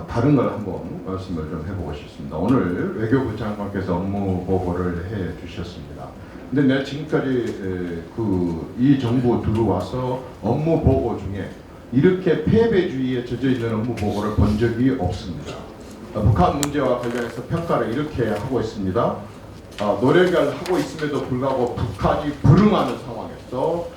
다른 걸 한번 말씀을 좀 해보고 싶습니다. 오늘 외교부 장관께서 업무 보고를 해 주셨습니다. 근데 내가 지금까지 이 정부 들어와서 업무 보고 중에 이렇게 패배주의에 젖어 있는 업무 보고를 본 적이 없습니다. 북한 문제와 관련해서 평가를 이렇게 하고 있습니다. 노력을 하고 있음에도 불구하고 북한이 불응하는 상황에서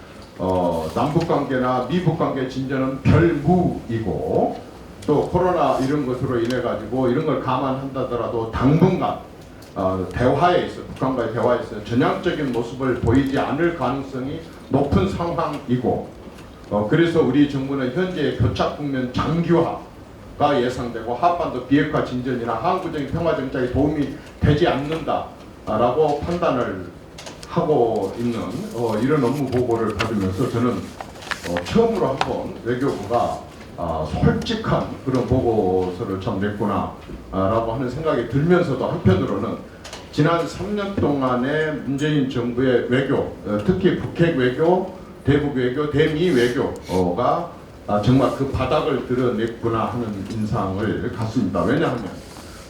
남북관계나 미북관계 진전은 별무이고 또 코로나 이런 것으로 인해 가지고 이런 걸 감안한다더라도 당분간 대화에 있어 북한과의 대화에 있어 전향적인 모습을 보이지 않을 가능성이 높은 상황이고 그래서 우리 정부는 현재 교착 국면 장기화가 예상되고 한반도 비핵화 진전이나 항구적인 평화 정착에 도움이 되지 않는다라고 판단을 하고 있는 이런 업무 보고를 받으면서 저는 처음으로 한번 외교부가 솔직한 그런 보고서를 참 냈구나 라고 하는 생각이 들면서도 한편으로는 지난 3년 동안의 문재인 정부의 외교, 특히 북핵 외교, 대북 외교, 대미 외교가 정말 그 바닥을 드러냈구나 하는 인상을 갖습니다. 왜냐하면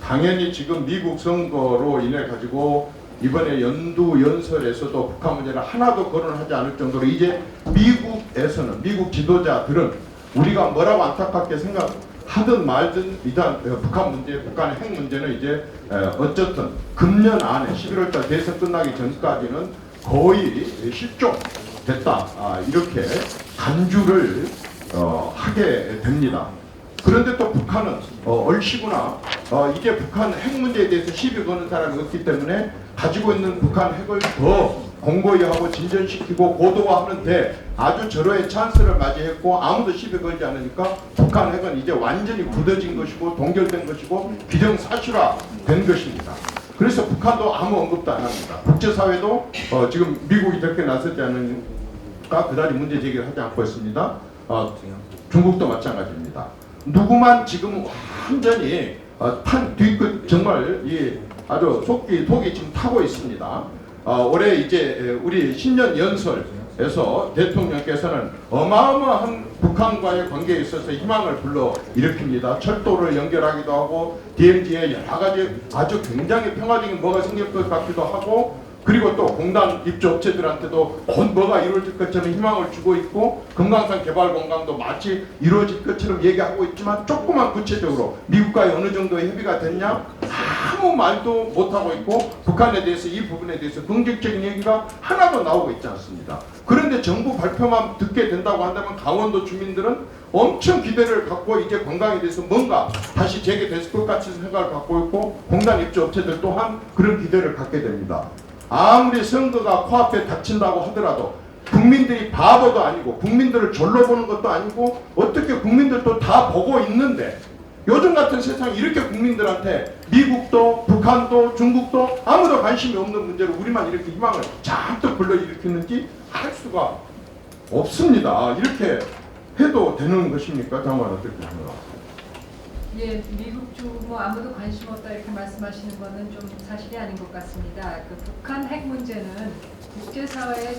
당연히 지금 미국 선거로 인해 가지고 이번에 연두 연설에서도 북한 문제를 하나도 거론하지 않을 정도로 이제 미국에서는 미국 지도자들은 우리가 뭐라고 안타깝게 생각하든 말든 일단 북한 문제, 북한의 핵 문제는 이제 어쨌든 금년 안에 11월달 대선 끝나기 전까지는 거의 실종됐다 이렇게 간주를 하게 됩니다. 그런데 또 북한은 얼씨구나 이제 북한 핵 문제에 대해서 시비 거는 사람이 없기 때문에 가지고 있는 북한 핵을 더 공고히 하고 진전시키고 고도화하는데 아주 절호의 찬스를 맞이했고 아무도 시비 걸지 않으니까 북한 핵은 이제 완전히 굳어진 것이고 동결된 것이고 기정사실화된 것입니다. 그래서 북한도 아무 언급도 안 합니다. 국제사회도 지금 미국이 그렇게 나서지 않으니까 그다지 문제 제기를 하지 않고 있습니다. 중국도 마찬가지입니다. 누구만 지금 완전히 판 뒤끝 정말 아주 속이 지금 타고 있습니다. 올해 이제 우리 신년 연설에서 대통령께서는 어마어마한 북한과의 관계에 있어서 희망을 불러 일으킵니다. 철도를 연결하기도 하고 DMZ에 여러 가지 아주 굉장히 평화적인 뭐가 생길 것 같기도 하고 그리고 또 공단 입주 업체들한테도 곧 뭐가 이루어질 것처럼 희망을 주고 있고 금강산 개발 공강도 마치 이루어질 것처럼 얘기하고 있지만 조금만 구체적으로 미국과의 어느 정도의 협의가 됐냐 아무 말도 못하고 있고 북한에 대해서 이 부분에 대해서 긍정적인 얘기가 하나도 나오고 있지 않습니다. 그런데 정부 발표만 듣게 된다고 한다면 강원도 주민들은 엄청 기대를 갖고 이제 관광에 대해서 뭔가 다시 재개됐을 것 같은 생각을 갖고 있고 공단 입주 업체들 또한 그런 기대를 갖게 됩니다. 아무리 선거가 코앞에 닥친다고 하더라도 국민들이 바보도 아니고 국민들을 졸로 보는 것도 아니고 어떻게 국민들도 다 보고 있는데 요즘 같은 세상에 이렇게 국민들한테 미국도 북한도 중국도 아무도 관심이 없는 문제로 우리만 이렇게 희망을 잔뜩 불러일으키는지 알 수가 없습니다. 이렇게 해도 되는 것입니까? 장관 어떻게 생각하세요? 예, 미국 중국 뭐 아무도 관심 없다 이렇게 말씀하시는 거는 좀 사실이 아닌 것 같습니다. 북한 핵 문제는 국제사회의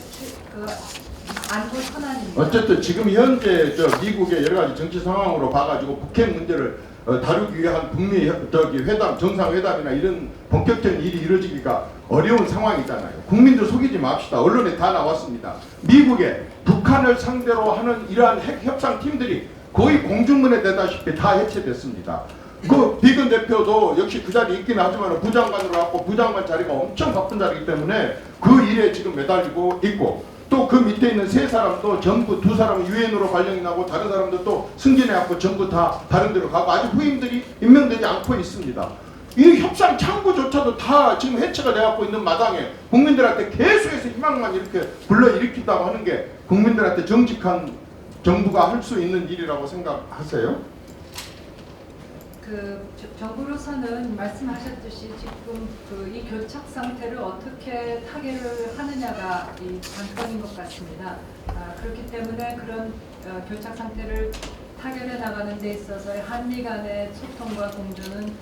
안보 현안입니다. 어쨌든 지금 현재 미국의 여러 가지 정치 상황으로 봐가지고 북핵 문제를 다루기 위한 북미 회담, 정상회담이나 이런 본격적인 일이 이루어지기가 어려운 상황이잖아요. 국민들 속이지 맙시다. 언론에 다 나왔습니다. 미국의 북한을 상대로 하는 이러한 핵 협상 팀들이 거의 공중문에 되다시피 다 해체됐습니다. 그 비건 대표도 역시 그 자리에 있긴 하지만 부장관으로 갖고 부장관 자리가 엄청 바쁜 자리이기 때문에 그 일에 지금 매달리고 있고 또 그 밑에 있는 세 사람도 전부 두 사람은 유엔으로 발령이 나고 다른 사람들 또 승진해갖고 전부 다 다른 데로 가고 아직 후임들이 임명되지 않고 있습니다. 이 협상 창구조차도 다 지금 해체가 돼갖고 있는 마당에 국민들한테 계속해서 희망만 이렇게 불러일으킨다고 하는 게 국민들한테 정직한 정부가 할 수 있는 일이라고 생각하세요? 정부로서는 말씀하셨듯이 지금 이 교착 상태를 어떻게 타개를 하느냐가 이 관건인 것 같습니다. 그렇기 때문에 그런 교착 상태를 타결해 나가는 데 있어서 한미 간의 소통과 공조는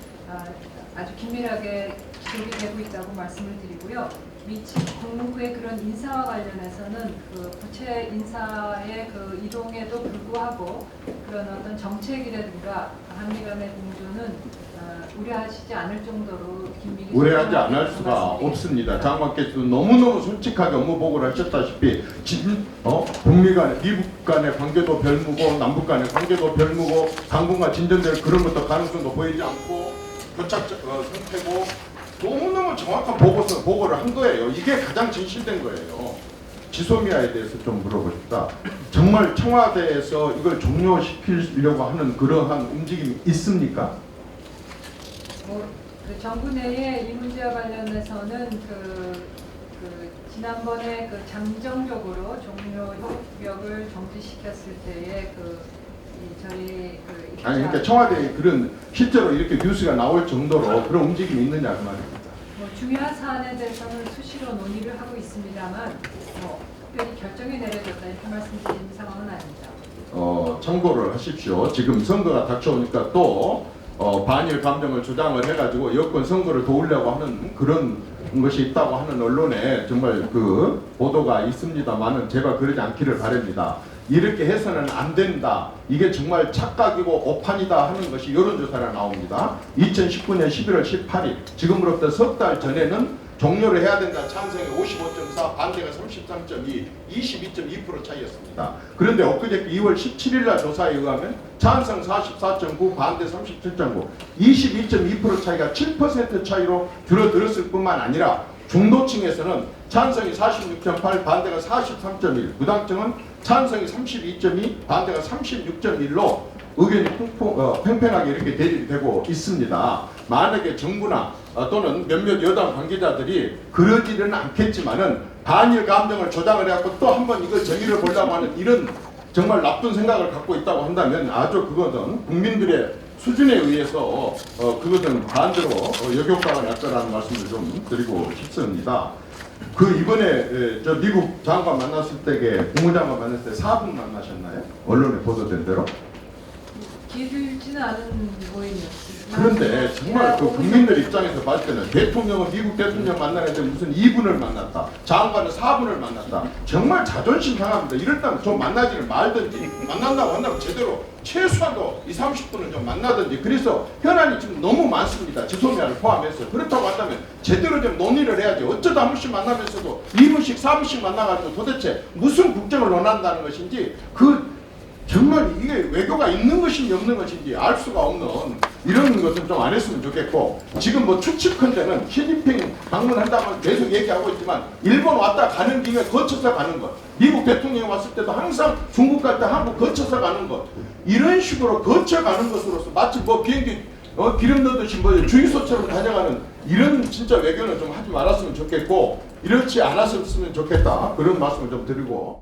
아주 긴밀하게 지속이 되고 있다고 말씀을 드리고요. 미치 국무부의 그런 인사와 관련해서는 그 부채 인사의 그 이동에도 불구하고 그런 어떤 정책이라든가 한미 간의 공조는 우려하시지 않을 정도로 긴밀히 우려하지 않을 수가 말씀드리겠습니다. 없습니다. 장관께서도 너무너무 솔직하게 업무 보고를 하셨다시피 북미 간, 미국 간의 관계도 별무고 남북 간의 관계도 별무고 당분간 진전될 그런 것도 가능성도 보이지 않고 교착 상태고 너무너무 정확한 보고를 한 거예요. 이게 가장 진실된 거예요. 지소미아에 대해서 좀 물어보고 싶다. 정말 청와대에서 이걸 종료시키려고 하는 그러한 움직임이 있습니까? 그 정부 내에 이 문제와 관련해서는 지난번에 그 잠정적으로 종료 협력을 정지시켰을 때에 저희 아니 그러니까 청와대에 그런 실제로 이렇게 뉴스가 나올 정도로 그런 움직임이 있느냐 그 말입니다. 중요한 사안에 대해서는 수시로 논의를 하고 있습니다만 특별히 결정이 내려졌다 이렇게 말씀드리는 상황은 아닙니다. 참고를 하십시오. 지금 선거가 닥쳐오니까 또 반일 감정을 조장을 해가지고 여권 선거를 도우려고 하는 그런 것이 있다고 하는 언론에 정말 그 보도가 있습니다만은 제가 그러지 않기를 바랍니다. 이렇게 해서는 안 된다. 이게 정말 착각이고 오판이다 하는 것이 여론조사가 나옵니다. 2019년 11월 18일 지금으로부터 석 달 전에는 종료를 해야 된다. 찬성이 55.4, 반대가 33.2, 22.2% 차이였습니다. 그런데 엊그저께 2월 17일 날 조사에 의하면 찬성 44.9, 반대 37.9, 22.2% 차이가 7% 차이로 줄어들었을 뿐만 아니라 중도층에서는 찬성이 46.8, 반대가 43.1, 무당층은 찬성이 32.2, 반대가 36.1로 의견이 팽팽하게 이렇게 대립이 되고 있습니다. 만약에 정부나 또는 몇몇 여당 관계자들이 그러지는 않겠지만은 반일 감정을 조장을 해갖고 또 한 번 이걸 정의를 보려고 하는 이런 정말 나쁜 생각을 갖고 있다고 한다면 아주 그것은 국민들의 수준에 의해서 그것은 반대로 역효과가 날 거라는 말씀을 좀 드리고 싶습니다. 그 이번에 저 미국 장관 만났을 때게 국무장관 만났을 때 4분 만나셨나요? 언론에 보도된 대로? 길지는 않은 모임이었습니다. 그런데 정말 그 국민들 입장에서 봤을 때는 대통령은 미국 대통령 만나는데 무슨 2분을 만났다. 장관은 4분을 만났다. 정말 자존심 상합니다. 이럴 때는 좀 만나지를 말든지 만난다고 한다면 제대로 최소한도 2, 30분은 좀 만나든지 그래서 현안이 지금 너무 많습니다. 지소미아를 포함해서. 그렇다고 한다면 제대로 좀 논의를 해야지. 어쩌다 한 번씩 만나면서도 2분씩 4분씩 만나가지고 도대체 무슨 국정을 논한다는 것인지 정말 이게 외교가 있는 것인지 없는 것인지 알 수가 없는 이런 것은 좀 안 했으면 좋겠고 지금 뭐 추측컨대는 시진핑 방문한다고 계속 얘기하고 있지만 일본 왔다 가는 김에 거쳐서 가는 것 미국 대통령이 왔을 때도 항상 중국 갈 때 한국 거쳐서 가는 것 이런 식으로 거쳐가는 것으로서 마치 뭐 비행기 기름 넣듯이 뭐 주유소처럼 다녀가는 이런 진짜 외교는 좀 하지 말았으면 좋겠고 이렇지 않았으면 좋겠다 그런 말씀을 좀 드리고